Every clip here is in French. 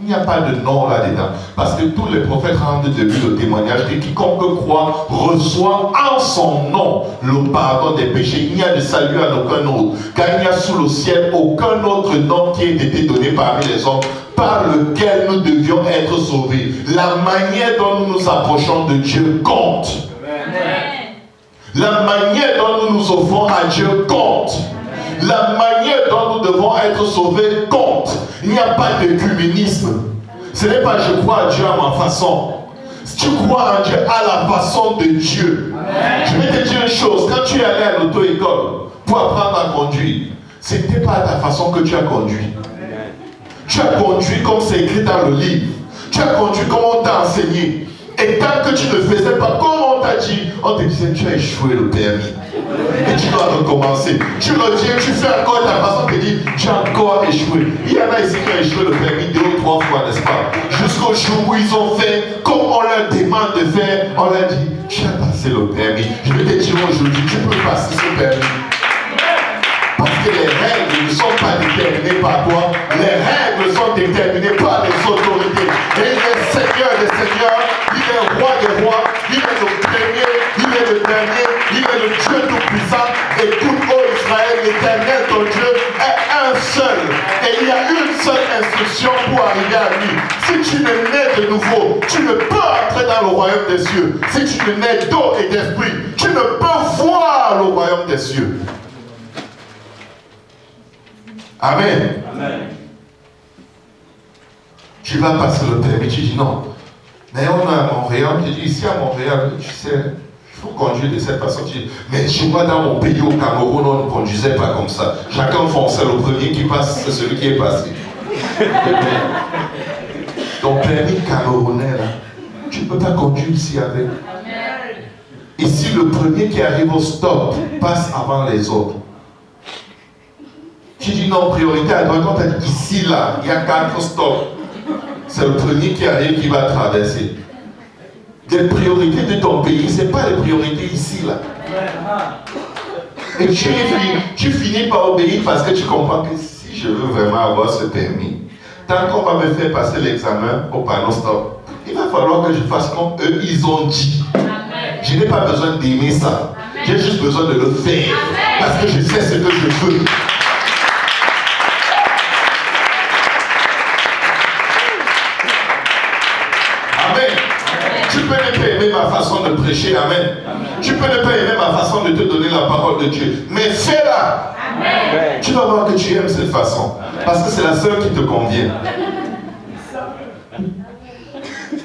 Il n'y a pas de non là-dedans. Parce que tous les prophètes rendent de lui le témoignage que quiconque croit reçoit en son nom le pardon des péchés. Il n'y a de salut à aucun autre. Car il n'y a sous le ciel aucun autre nom qui ait été donné parmi les hommes par lequel nous devions être sauvés. La manière dont nous nous approchons de Dieu compte. Amen. La manière dont nous nous offrons à Dieu compte. La manière dont nous devons être sauvés compte. Il n'y a pas d'écuménisme. Ce n'est pas je crois à Dieu à ma façon. Si tu crois en Dieu à la façon de Dieu. Amen. Je vais te dire une chose. Quand tu es allé à l'auto-école pour apprendre à conduire, ce n'était pas à ta façon que tu as conduit. Amen. Tu as conduit comme c'est écrit dans le livre. Tu as conduit comme on t'a enseigné. Et tant que tu ne faisais pas comme on t'a dit, on te disait tu as échoué le permis. Et tu dois recommencer. Tu reviens, tu fais encore ta façon de dire tu as encore échoué. Il y en a ici qui ont échoué le permis 2 ou 3 fois, n'est-ce pas? Jusqu'au jour où ils ont fait comme on leur demande de faire. On leur dit tu as passé le permis. Je vais te dire aujourd'hui, tu peux passer ce permis. Parce que les règles ne sont pas déterminées par toi. Les règles sont déterminées par les autorités. Et il est Seigneur des Seigneurs, il est Roi des Rois, il est le premier, il est le dernier, il est le Dieu tout-puissant. Écoute, ô Israël, l'Éternel, ton Dieu, est un seul. Et il y a une seule instruction pour arriver à lui. Si tu ne nais de nouveau, tu ne peux entrer dans le royaume des cieux. Si tu ne nais d'eau et d'esprit, tu ne peux voir le royaume des cieux. Amen. Amen. Tu vas passer le permis, tu dis non. Mais on est à Montréal, tu dis ici à Montréal, tu sais, il faut conduire de cette façon. Tu dis, mais je vois dans mon pays au Cameroun, on ne conduisait pas comme ça. Chacun fonçait, le premier qui passe, c'est celui qui est passé. Ton permis camerounais, là, tu ne peux pas conduire ici avec. Ici, le premier qui arrive au stop passe avant les autres. Tu dis non, priorité à droite, on t'a dit ici, là, il y a 4 stops. C'est le premier qui arrive qui va traverser. Les priorités de ton pays, ce n'est pas les priorités ici, là. Et tu finis par obéir parce que tu comprends que si je veux vraiment avoir ce permis, tant qu'on va me faire passer l'examen au panneau stop, il va falloir que je fasse comme eux, ils ont dit. Je n'ai pas besoin d'aimer ça. J'ai juste besoin de le faire. Parce que je sais ce que je veux. Tu peux ne pas aimer ma façon de prêcher, amen. Tu peux ne pas aimer ma façon de te donner la parole de Dieu, mais fais-la. Tu vas voir que tu aimes cette façon, parce que c'est la seule qui te convient.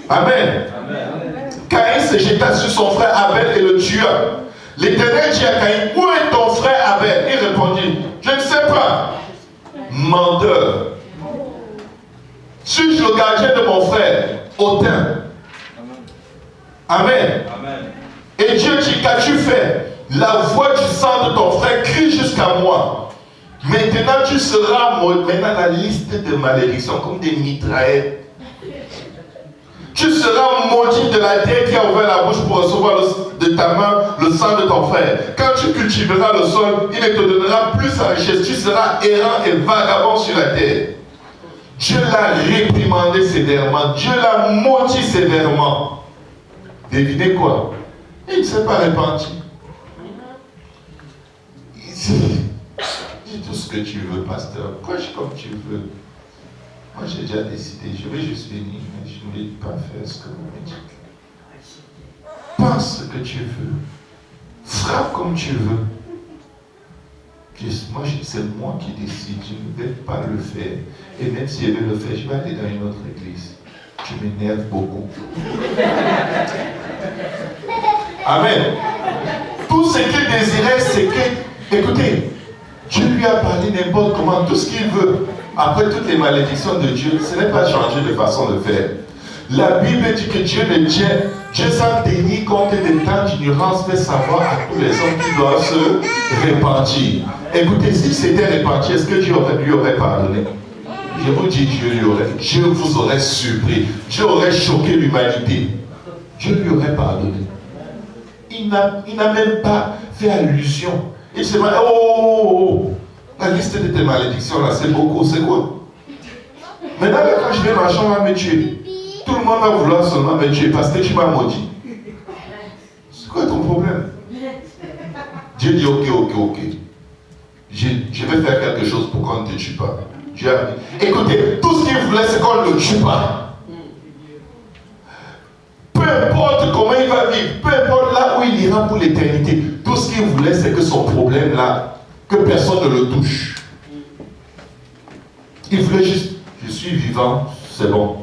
Amen. Caïn se jeta sur son frère Abel et le tua. L'Éternel dit à Caïn, où est ton frère Abel? Il répondit, je ne sais pas. Menteur. Suis-je le gardien de mon frère? Hautain. Amen. Amen. Et Dieu dit, qu'as-tu fait? La voix du sang de ton frère crie jusqu'à moi. Maintenant tu seras maudit. Maintenant la liste de malédictions comme des mitraillettes. Tu seras maudit de la terre qui a ouvert la bouche pour recevoir de ta main le sang de ton frère. Quand tu cultiveras le sol, il ne te donnera plus sa richesse. Tu seras errant et vagabond sur la terre. Dieu l'a réprimandé sévèrement. Dieu l'a maudit sévèrement. Devinez quoi? Il ne s'est pas repenti. Dis tout ce que tu veux, pasteur. Prêche comme tu veux. Moi, j'ai déjà décidé. Je vais juste venir, mais je ne vais pas faire ce que vous me dites. Pense ce que tu veux. Frappe comme tu veux. Moi, c'est moi qui décide. Je ne vais pas le faire. Et même si je vais le faire, je vais aller dans une autre église. Tu m'énerves beaucoup. Amen. Tout ce qu'il désirait, c'est que, écoutez, Dieu lui a parlé n'importe comment, tout ce qu'il veut. Après toutes les malédictions de Dieu, ce n'est pas changer de façon de faire. La Bible dit que Dieu sans tenir compte des temps d'ignorance, fait savoir à tous les hommes qui doivent se repentir. Écoutez, s'il s'était repenti, est-ce que Dieu lui aurait pardonné? Je vous dis, Dieu vous aurait surpris. Dieu aurait choqué l'humanité. Dieu lui aurait pardonné. Il n'a même pas fait allusion. Il se dit, oh, la liste de tes malédictions là, c'est beaucoup, c'est quoi? Maintenant, quand je vais marcher, on va me tuer. Tout le monde va vouloir seulement me tuer parce que tu m'as maudit. C'est quoi ton problème? Dieu dit ok. Je vais faire quelque chose pour qu'on ne te tue pas. Dieu a dit, écoutez, tout ce qu'il voulait, c'est qu'on ne le tue pas. Peu importe comment il va vivre, peu importe là où il ira pour l'éternité, tout ce qu'il voulait, c'est que son problème là, que personne ne le touche. Il voulait juste, je suis vivant, c'est bon.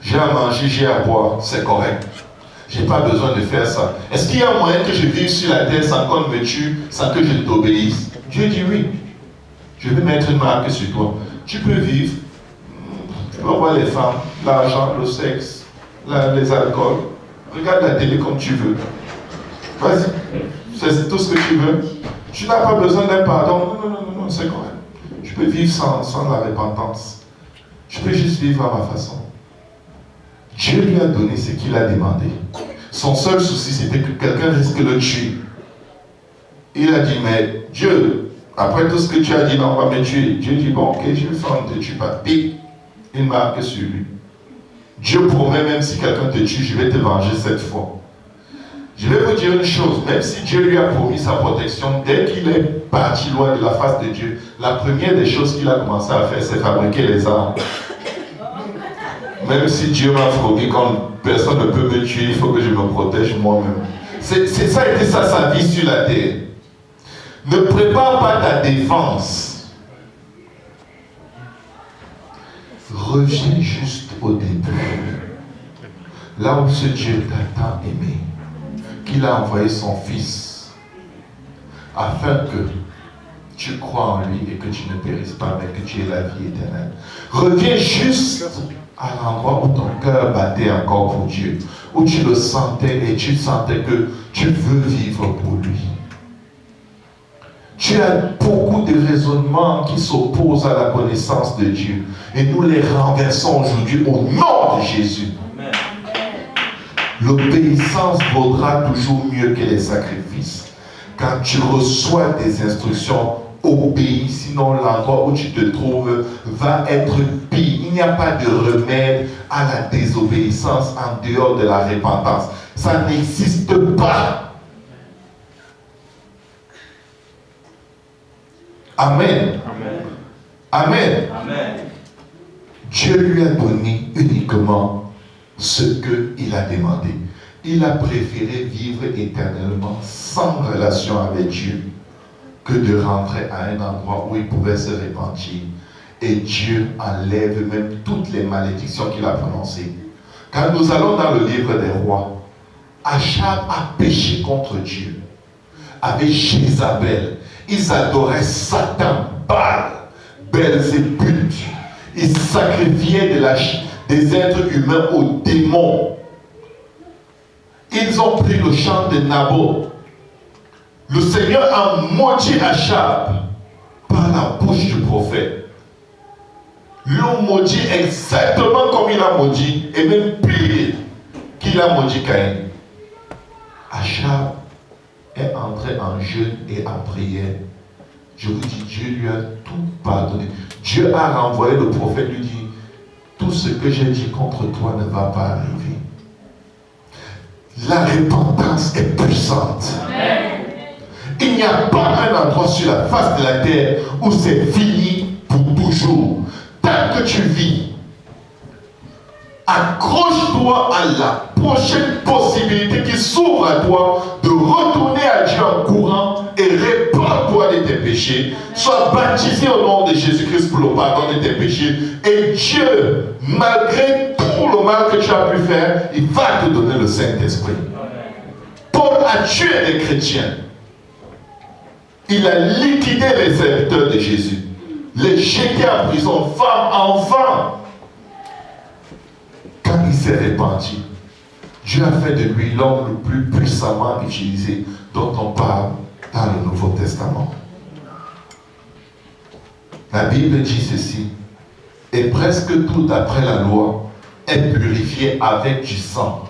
J'ai à manger, j'ai à boire, c'est correct. Je n'ai pas besoin de faire ça. Est-ce qu'il y a un moyen que je vive sur la terre sans qu'on me tue, sans que je t'obéisse? Dieu dit oui. Je vais mettre une marque sur toi. Tu peux vivre. Tu peux voir les femmes, l'argent, le sexe, les alcools. Regarde la télé comme tu veux. Vas-y. C'est tout ce que tu veux. Tu n'as pas besoin d'un pardon. Non, c'est correct. Tu peux vivre sans la repentance. Tu peux juste vivre à ma façon. Dieu lui a donné ce qu'il a demandé. Son seul souci, c'était que quelqu'un risque de le tuer. Il a dit, mais Dieu, après tout ce que tu as dit, non, on va me tuer. Dieu dit, bon, ok, je vais faire, on ne te tue pas. Pique, il marque sur lui. Dieu promet, même si quelqu'un te tue, je vais te venger cette fois. Je vais vous dire une chose, même si Dieu lui a promis sa protection, dès qu'il est parti loin de la face de Dieu, la première des choses qu'il a commencé à faire, c'est fabriquer les armes. Même si Dieu m'a promis, quand personne ne peut me tuer, il faut que je me protège moi-même. C'est ça a été ça sa vie sur la terre. Ne prépare pas ta défense. Reviens juste au début. Là où ce Dieu t'a tant aimé, qu'il a envoyé son Fils, afin que tu crois en lui et que tu ne périsses pas, mais que tu aies la vie éternelle. Reviens juste à l'endroit où ton cœur battait encore pour Dieu, où tu le sentais et tu sentais que tu veux vivre pour lui. Tu as beaucoup de raisonnements qui s'opposent à la connaissance de Dieu. Et nous les renversons aujourd'hui au nom de Jésus. L'obéissance vaudra toujours mieux que les sacrifices. Quand tu reçois des instructions, obéis, sinon l'endroit où tu te trouves va être pire. Il n'y a pas de remède à la désobéissance en dehors de la repentance. Ça n'existe pas. Amen. Amen. Amen. Dieu lui a donné uniquement ce qu'il a demandé. Il a préféré vivre éternellement sans relation avec Dieu que de rentrer à un endroit où il pouvait se repentir. Et Dieu enlève même toutes les malédictions qu'il a prononcées. Quand nous allons dans le livre des rois, Achab a péché contre Dieu. Avec Jézabel, ils adoraient Satan, Baal, Belzébuth. Ils sacrifiaient des êtres humains aux démons. Ils ont pris le champ de Naboth. Le Seigneur a maudit Achab par la bouche du prophète. L'ont maudit exactement comme il a maudit, et même pire qu'il a maudit Caïn. Achab est entré en jeûne et en prière. Je vous dis, Dieu lui a tout pardonné. Dieu a renvoyé le prophète, lui dit, tout ce que j'ai dit contre toi ne va pas arriver. La repentance est puissante. Amen. Il n'y a pas un endroit sur la face de la terre où c'est fini pour toujours. Tant que tu vis, accroche-toi à la prochaine possibilité qui s'ouvre à toi de retourner à Dieu en courant et répands-toi de tes péchés. Sois baptisé au nom de Jésus-Christ pour le pardon de tes péchés. Et Dieu, malgré tout le mal que tu as pu faire, il va te donner le Saint-Esprit. Paul a tué des chrétiens. Il a liquidé les serviteurs de Jésus. Les jeté en prison, femmes, enfants. Quand il s'est répandu, Dieu a fait de lui l'homme le plus puissamment utilisé dont on parle dans le Nouveau Testament. La Bible dit ceci, et presque tout d'après la loi est purifié avec du sang,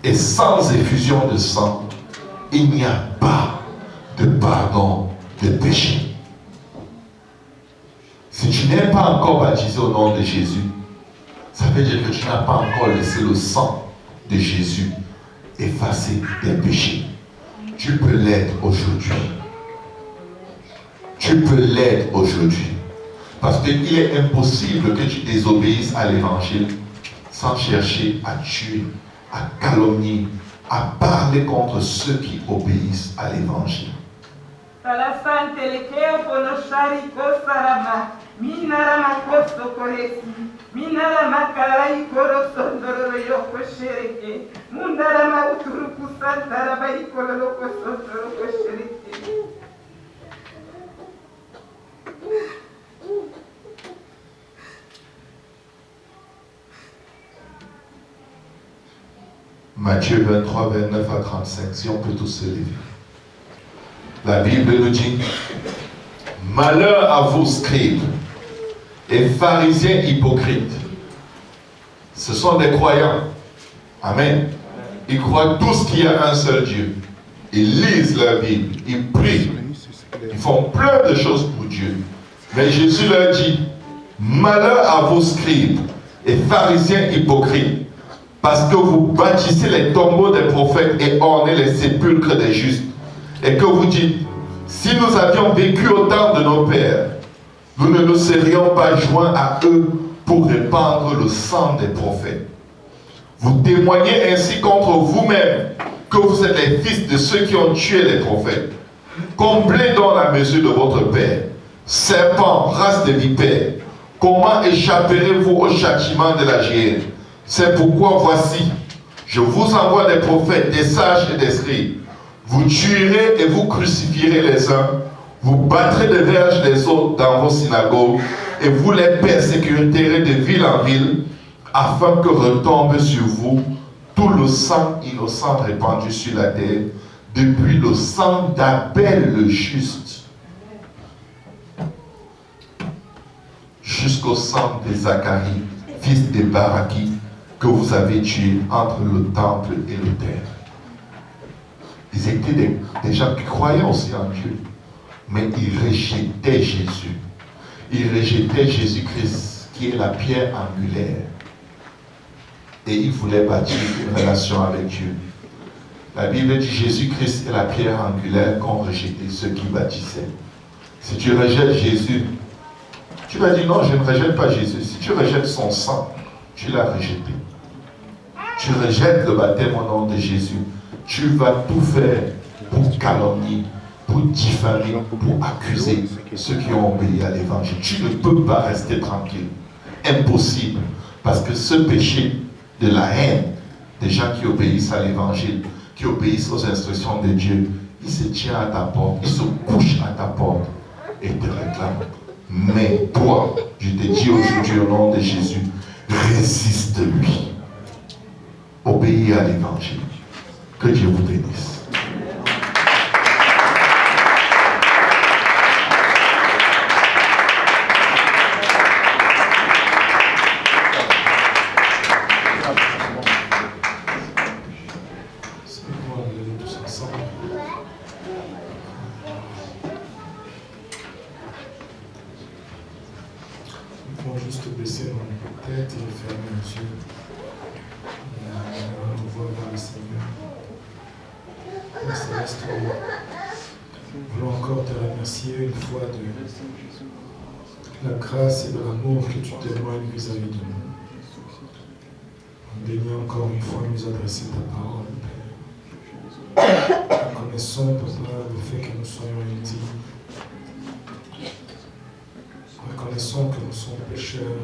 et sans effusion de sang, il n'y a pas de pardon de péché. Si tu n'es pas encore baptisé au nom de Jésus, Ça veut dire que tu n'as pas encore laissé le sang de Jésus effacer tes péchés. Tu peux l'être aujourd'hui. Tu peux l'être aujourd'hui. Parce qu'il est impossible que tu désobéisses à l'évangile sans chercher à tuer, à calomnier, à parler contre ceux qui obéissent à l'évangile. Matthieu 23, 29 à 35, si on peut tous se lever. La Bible nous dit, malheur à vous scribes et pharisiens hypocrites. Ce sont des croyants. Amen. Ils croient tous qu'il y a un seul Dieu. Ils lisent la Bible, ils prient, ils font plein de choses pour Dieu. Mais Jésus leur dit, malheur à vous scribes et pharisiens hypocrites, parce que vous bâtissez les tombeaux des prophètes et ornez les sépulcres des justes. Et que vous dites, si nous avions vécu au temps de nos pères, nous ne nous serions pas joints à eux pour répandre le sang des prophètes. Vous témoignez ainsi contre vous-même que vous êtes les fils de ceux qui ont tué les prophètes. Comblez donc la mesure de votre Père. Serpents, race de vipères, comment échapperez-vous au châtiment de la géhenne? C'est pourquoi voici, je vous envoie des prophètes, des sages et des scribes. Vous tuerez et vous crucifierez les uns, vous battrez de verges les autres dans vos synagogues, et vous les persécuterez de ville en ville, afin que retombe sur vous tout le sang innocent répandu sur la terre, depuis le sang d'Abel le juste, jusqu'au sang de Zacharie, fils de Baraki, que vous avez tué entre le temple et l'autel. Ils étaient des gens qui croyaient aussi en Dieu, mais ils rejetaient Jésus. Ils rejetaient Jésus-Christ, qui est la pierre angulaire. Et ils voulaient bâtir une relation avec Dieu. La Bible dit Jésus-Christ est la pierre angulaire qu'ont rejeté ceux qui bâtissaient. Si tu rejettes Jésus, tu vas dire non, je ne rejette pas Jésus. Si tu rejettes son sang, tu l'as rejeté. Tu rejettes le baptême au nom de Jésus. Tu vas tout faire pour calomnier, pour diffamer, pour accuser ceux qui ont obéi à l'évangile. Tu ne peux pas rester tranquille. Impossible. Parce que ce péché de la haine des gens qui obéissent à l'évangile, qui obéissent aux instructions de Dieu, il se tient à ta porte, il se couche à ta porte et te réclame. Mais toi, je te dis aujourd'hui au nom de Jésus, résiste-lui. Obéis à l'évangile. Que Dieu vous bénisse. Nous pouvons juste baisser nos têtes et fermer les yeux. On voit vers le Seigneur. Père Céleste, nous voulons encore te remercier une fois de la grâce et de l'amour que tu témoignes vis-à-vis de nous. On daigne encore une fois nous adresser ta parole, Père. Nous connaissons, Papa, le fait que nous soyons intimes. Reconnaissons que nous sommes pécheurs